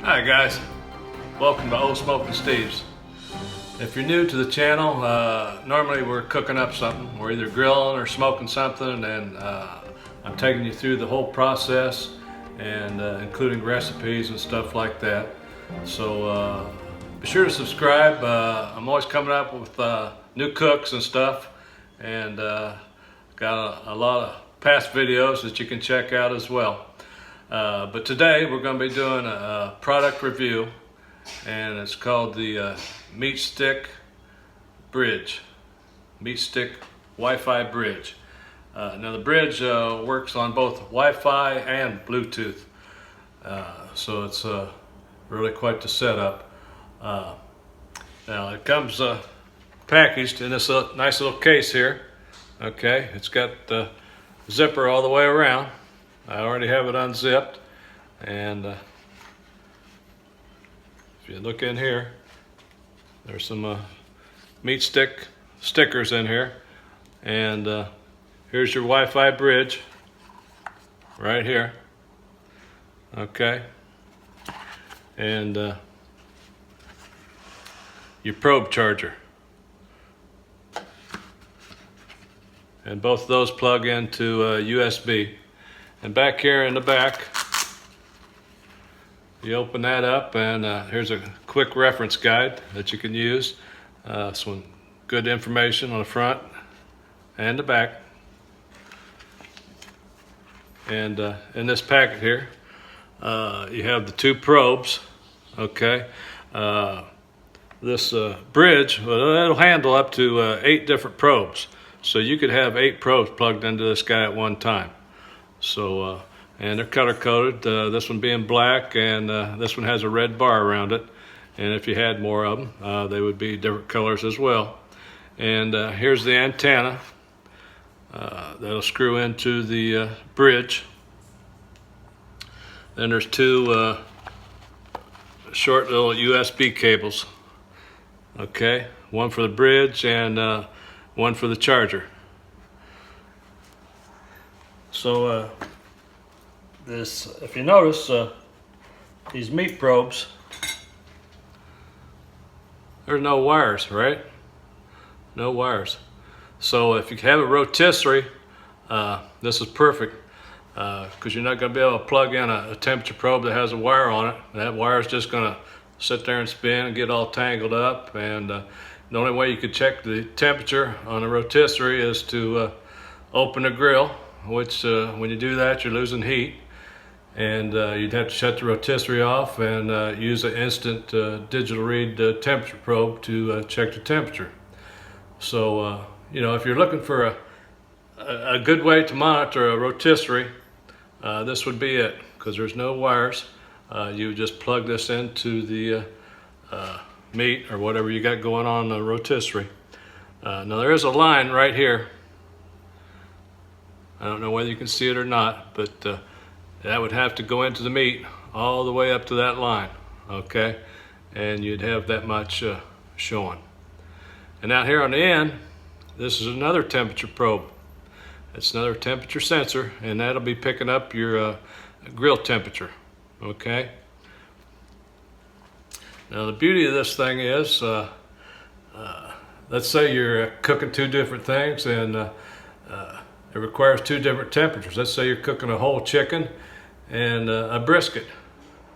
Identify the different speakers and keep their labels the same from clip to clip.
Speaker 1: Hi guys, welcome to Old SmokinSteve's. If you're new to the channel, normally we're cooking up something. We're either grilling or smoking something, and I'm taking you through the whole process and including recipes and stuff like that. So be sure to subscribe. I'm always coming up with new cooks and stuff, and got a lot of past videos that you can check out as well. But today we're going to be doing a product review, and it's called the MeatStick Bridge, MeatStick Wi-Fi Bridge. Now the bridge works on both Wi-Fi and Bluetooth, so it's really quite the setup. Now it comes packaged in this nice little case here. Okay, it's got the zipper all the way around. I already have it unzipped, and if you look in here, there's some MeatStick stickers in here, and here's your Wi-Fi bridge right here. Okay, and your probe charger, and both of those plug into USB. And back here in the back, you open that up, and here's a quick reference guide that you can use. Some good information on the front and the back. And in this packet here, you have the two probes. Okay, this bridge, well, it'll handle up to 8 different probes. So you could have 8 probes plugged into this guy at one time. So, and they're color coded, this one being black, and this one has a red bar around it. And if you had more of them, they would be different colors as well. And here's the antenna that'll screw into the bridge. Then there's 2 short little USB cables. Okay, one for the bridge and one for the charger. So if you notice, these meat probes, there's no wires, right? No wires. So if you have a rotisserie, this is perfect, because you're not going to be able to plug in a temperature probe that has a wire on it. That wire is just going to sit there and spin and get all tangled up. And the only way you could check the temperature on a rotisserie is to open the grill, which when you do that, you're losing heat, and you'd have to shut the rotisserie off and use an instant digital read temperature probe to check the temperature. So you know, if you're looking for a good way to monitor a rotisserie, this would be it, because there's no wires. You just plug this into the meat or whatever you got going on in the rotisserie. Now there is a line right here. I don't know whether you can see it or not, but that would have to go into the meat all the way up to that line, okay? And you'd have that much showing. And out here on the end, this is another temperature probe. It's another temperature sensor, and that'll be picking up your grill temperature, okay? Now the beauty of this thing is, let's say you're cooking 2 different things, and it requires 2 different temperatures. Let's say you're cooking a whole chicken and a brisket.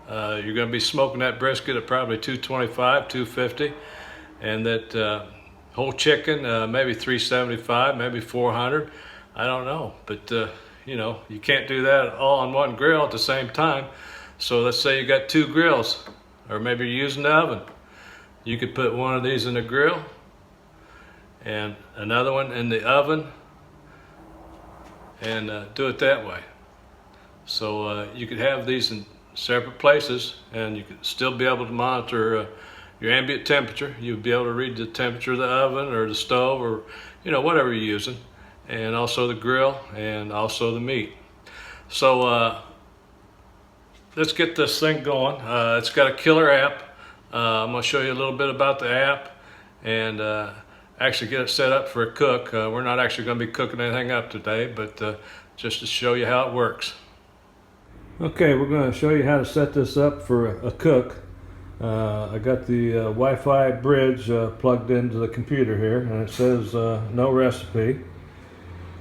Speaker 1: You're going to be smoking that brisket at probably 225, 250, and that whole chicken maybe 375, maybe 400. I don't know, but you know, you can't do that all on one grill at the same time. So let's say you got 2 grills, or maybe you're using the oven. You could put one of these in the grill and another one in the oven, and do it that way. So you could have these in separate places, and you could still be able to monitor your ambient temperature. You'd be able to read the temperature of the oven or the stove, or you know, whatever you're using, and also the grill and also the meat. So let's get this thing going. It's got a killer app. I'm going to show you a little bit about the app and actually get it set up for a cook. We're not actually going to be cooking anything up today, but just to show you how it works. Okay, we're going to show you how to set this up for a cook. I got the Wi-Fi bridge plugged into the computer here, and it says no recipe.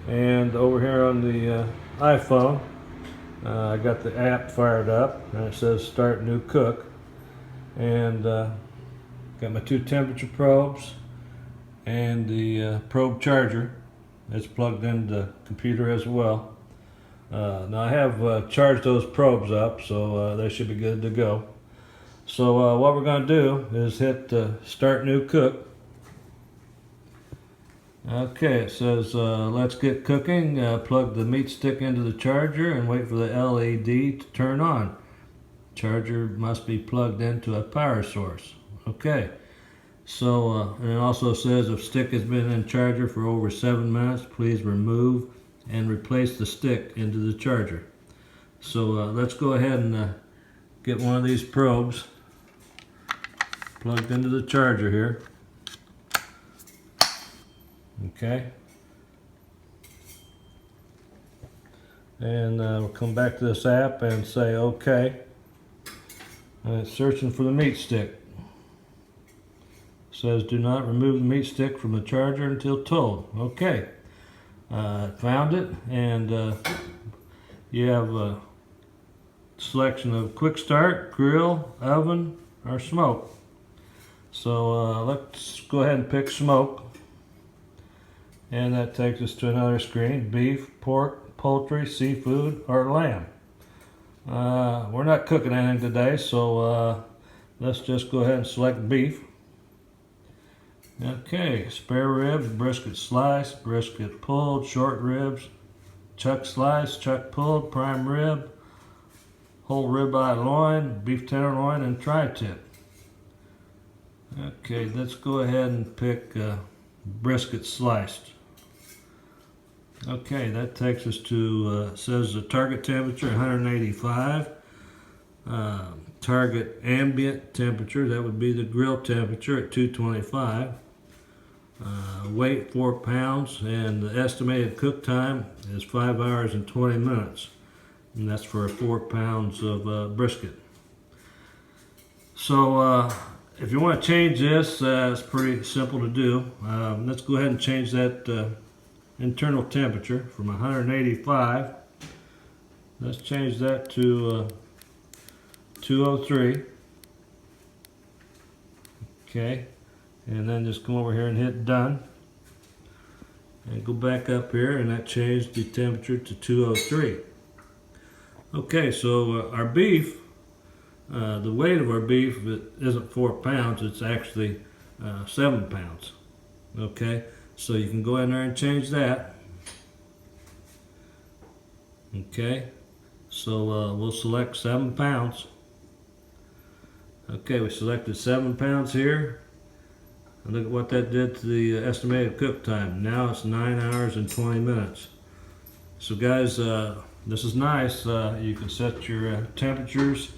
Speaker 1: And over here on the iPhone, I got the app fired up, and it says start new cook. And got my 2 temperature probes and the probe charger. It's plugged into the computer as well. Now I have charged those probes up, so they should be good to go. So what we're going to do is hit start new cook. Okay, it says let's get cooking. Plug the meat stick into the charger and wait for the LED to turn on. Charger must be plugged into a power source. Okay, so and it also says if stick has been in charger for over 7 minutes, please remove and replace the stick into the charger. So let's go ahead and get one of these probes plugged into the charger here. Okay, and we'll come back to this app and say okay, and it's searching for the meat stick. It says do not remove the meat stick from the charger until told. Okay, found it, and you have a selection of quick start, grill, oven, or smoke. So let's go ahead and pick smoke. And that takes us to another screen: beef, pork, poultry, seafood, or lamb. We're not cooking anything today, so let's just go ahead and select beef. Okay, spare ribs, brisket sliced, brisket pulled, short ribs, chuck sliced, chuck pulled, prime rib, whole ribeye loin, beef tenderloin, and tri-tip. Okay, let's go ahead and pick brisket sliced. Okay, that takes us to, says the target temperature 185, target ambient temperature, that would be the grill temperature at 225, weight 4 pounds, and the estimated cook time is 5 hours and 20 minutes, and that's for 4 pounds of brisket. So if you want to change this, it's pretty simple to do. Let's go ahead and change that internal temperature from 185. Let's change that to 203. Okay, and then just come over here and hit done. And go back up here, and that changed the temperature to 203. Okay, so our beef, the weight of our beef isn't 4 pounds, it's actually 7 pounds. Okay, so you can go in there and change that. Okay, so we'll select 7 pounds. Okay, we selected 7 pounds here. And look at what that did to the estimated cook time. Now it's 9 hours and 20 minutes. So guys, this is nice. You can set your temperatures.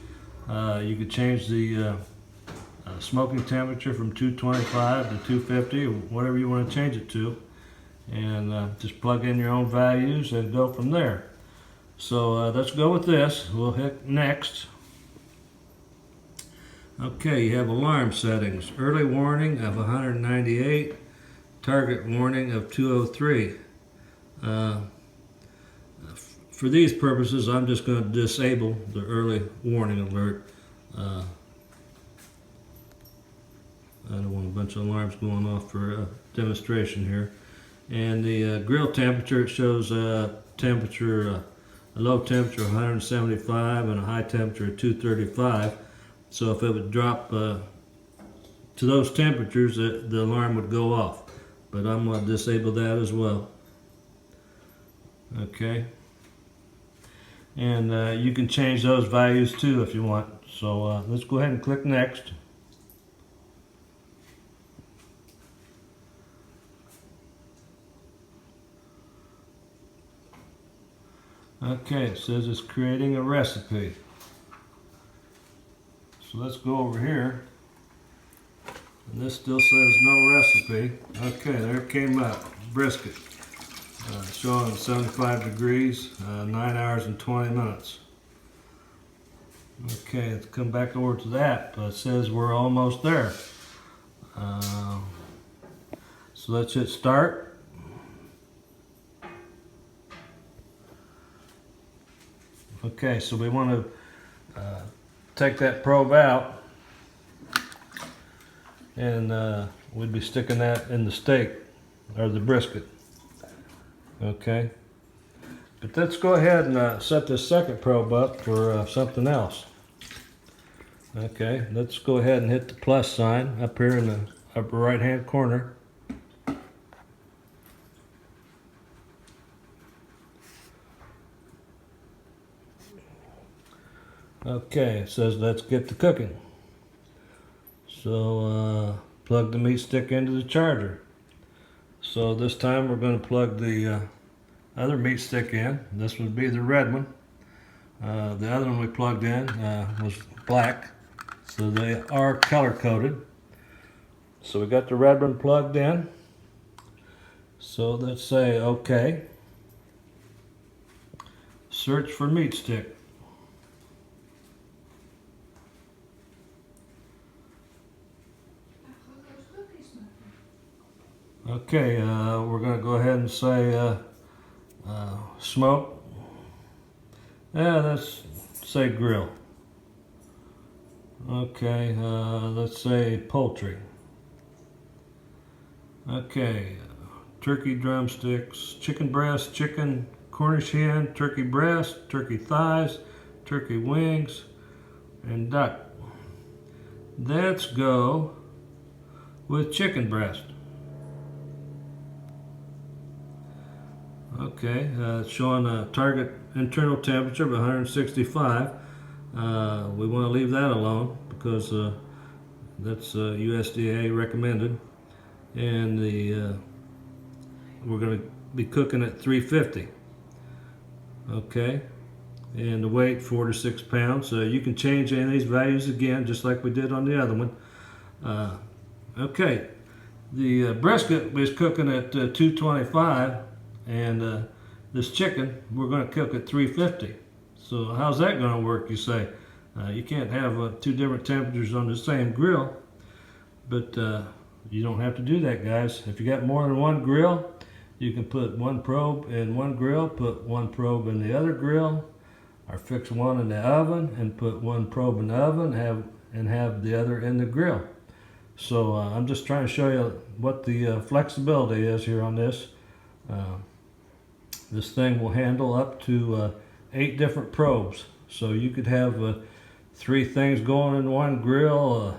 Speaker 1: You could change the smoking temperature from 225 to 250, or whatever you want to change it to, and just plug in your own values and go from there. So let's go with this. We'll hit next. Okay, you have alarm settings: early warning of 198, target warning of 203. For these purposes, I'm just going to disable the early warning alert. I don't want a bunch of alarms going off for a demonstration here. And the grill temperature, it shows temperature, a low temperature of 175 and a high temperature of 235. So if it would drop to those temperatures, the alarm would go off. But I'm going to disable that as well. Okay. And you can change those values too if you want. So let's go ahead and click next. Okay, it says it's creating a recipe. So let's go over here. And this still says no recipe. Okay, there it came up. Brisket. Showing 75 degrees, 9 hours and 20 minutes. Okay, let's come back over to that. It says we're almost there. So let's hit start. Okay, so we want to take that probe out, and we'd be sticking that in the steak or the brisket. Okay, but let's go ahead and set this second probe up for something else. Okay, let's go ahead and hit the plus sign up here in the upper right hand corner. Okay, it says let's get to cooking. So plug the meat stick into the charger. So this time we're going to plug the other meat stick in. This would be the red one. The other one we plugged in was black. So they are color coded. So we got the red one plugged in. So let's say okay. Search for meat stick. Okay, we're going to go ahead and say smoke. Yeah, let's say grill. Okay, let's say poultry. Okay, turkey drumsticks, chicken breast, chicken Cornish hen, turkey breast, turkey thighs, turkey wings, and duck. Let's go with chicken breast. Okay, it's showing a target internal temperature of 165. We want to leave that alone because that's USDA recommended, and we're going to be cooking at 350. Okay, and the weight 4 to 6 pounds. You can change any of these values again, just like we did on the other one. Okay, the brisket was cooking at 225. And this chicken, we're going to cook at 350. So how's that going to work, you say? You can't have two different temperatures on the same grill, but you don't have to do that, guys. If you got more than one grill, you can put one probe in one grill, put one probe in the other grill, or fix one in the oven and put one probe in the oven and have the other in the grill. So I'm just trying to show you what the flexibility is here on this. This thing will handle up to 8 different probes. So you could have 3 things going in one grill,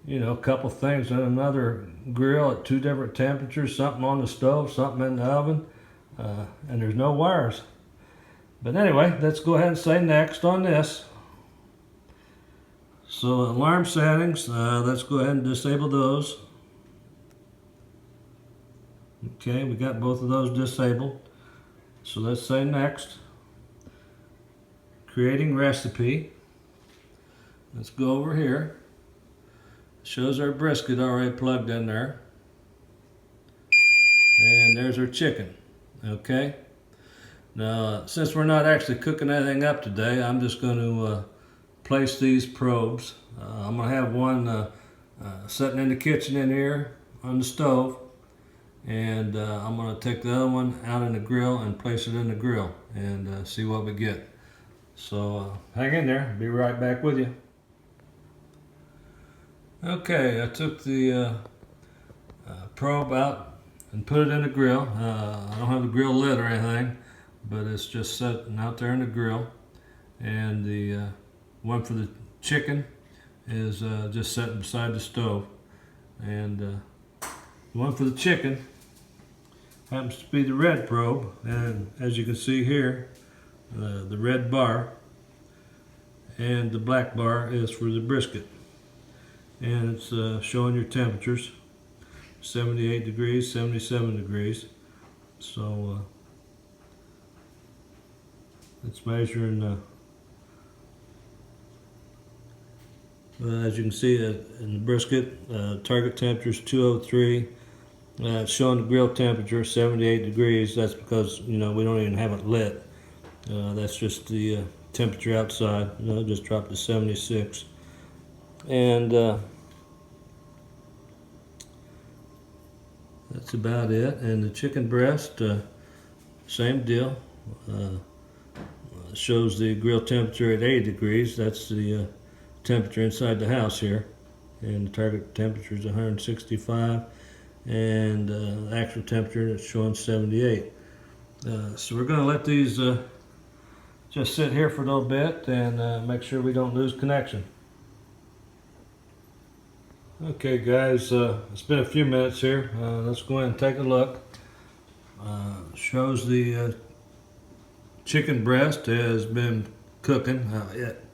Speaker 1: a couple things in another grill at 2 different temperatures, something on the stove, something in the oven, and there's no wires. But anyway, let's go ahead and say next on this. So alarm settings, let's go ahead and disable those. Okay, we got both of those disabled. So let's say next. Creating recipe. Let's go over here. Shows our brisket already plugged in there. And there's our chicken. Okay. Now, since we're not actually cooking anything up today, I'm just going to place these probes. I'm going to have one sitting in the kitchen in here on the stove. And I'm going to take the other one out in the grill and place it in the grill and see what we get. So hang in there, be right back with you. Okay, I took the probe out and put it in the grill. I don't have the grill lit or anything, but it's just sitting out there in the grill. And the one for the chicken is just sitting beside the stove. And the one for the chicken happens to be the red probe, and as you can see here, the red bar, and the black bar is for the brisket. And it's showing your temperatures, 78 degrees, 77 degrees. So it's measuring, as you can see in the brisket, target temperature is 203. It's showing the grill temperature 78 degrees. That's because we don't even have it lit. That's just the temperature outside. It just dropped to 76. And that's about it. And the chicken breast, same deal. Shows the grill temperature at 80 degrees. That's the temperature inside the house here. And the target temperature is 165. And the actual temperature is showing 78. So we're going to let these just sit here for a little bit and make sure we don't lose connection. Okay guys, it's been a few minutes here. Let's go ahead and take a look. Shows the chicken breast has been cooking.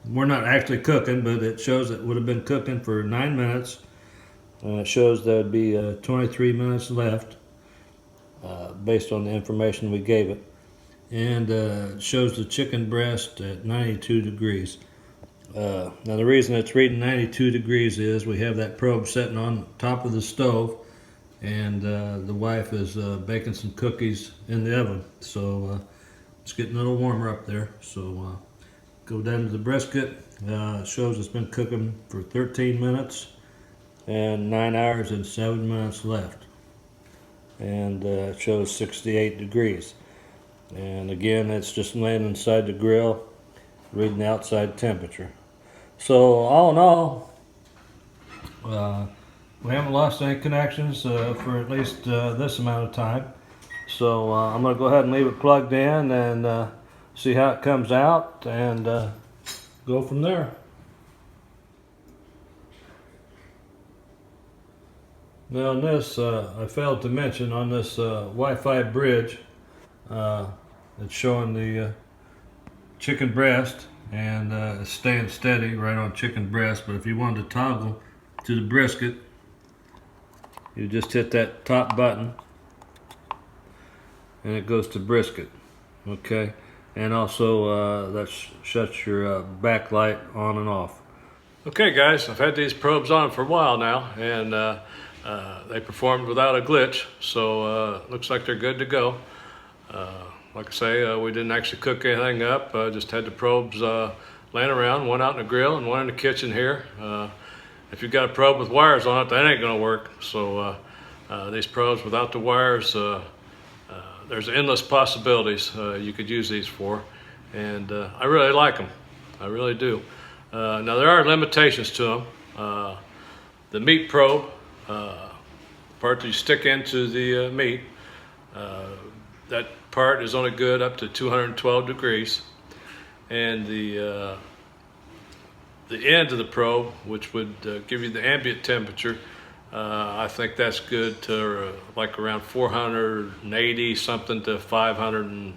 Speaker 1: We're not actually cooking, but it shows it would have been cooking for 9 minutes. It shows there would be 23 minutes left based on the information we gave it. And it shows the chicken breast at 92 degrees. Now the reason it's reading 92 degrees is we have that probe sitting on top of the stove, and the wife is baking some cookies in the oven. So it's getting a little warmer up there. So go down to the brisket. It shows it's been cooking for 13 minutes and 9 hours and 7 minutes left. And it shows 68 degrees. And again, it's just laying inside the grill, reading the outside temperature. So all in all, we haven't lost any connections for at least this amount of time. So I'm going to go ahead and leave it plugged in and see how it comes out and go from there. Now on this, I failed to mention on this Wi-Fi bridge, it's showing the chicken breast, and it's staying steady right on chicken breast. But if you wanted to toggle to the brisket, you just hit that top button and it goes to brisket. Okay, and also that shuts your backlight on and off. Okay guys, I've had these probes on for a while now, and they performed without a glitch, so looks like they're good to go. Like I say, we didn't actually cook anything up, just had the probes laying around, one out in the grill and one in the kitchen here. If you've got a probe with wires on it, that ain't gonna work. So these probes without the wires, there's endless possibilities you could use these for, and I really like them. I really do. Now there are limitations to them. The meat probe, part that you stick into the meat, that part is only good up to 212 degrees, and the end of the probe, which would give you the ambient temperature, I think that's good to like around 480 something to 500 and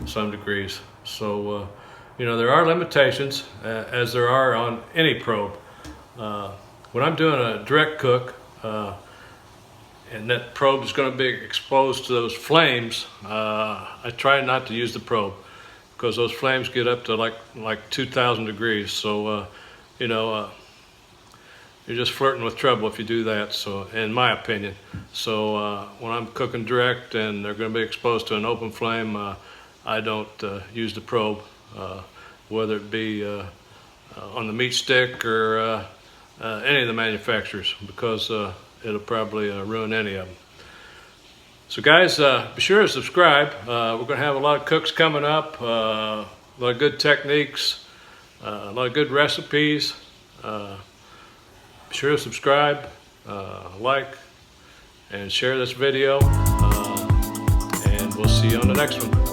Speaker 1: some degrees. So you know, there are limitations, as there are on any probe. When I'm doing a direct cook, and that probe is going to be exposed to those flames, I try not to use the probe, because those flames get up to like 2,000 degrees. So you know, you're just flirting with trouble if you do that, so in my opinion. So when I'm cooking direct and they're going to be exposed to an open flame, I don't use the probe, whether it be on the MeatStick or any of the manufacturers, because it'll probably ruin any of them. So guys, be sure to subscribe. We're going to have a lot of cooks coming up, a lot of good techniques, a lot of good recipes. Be sure to subscribe, like, and share this video, and we'll see you on the next one.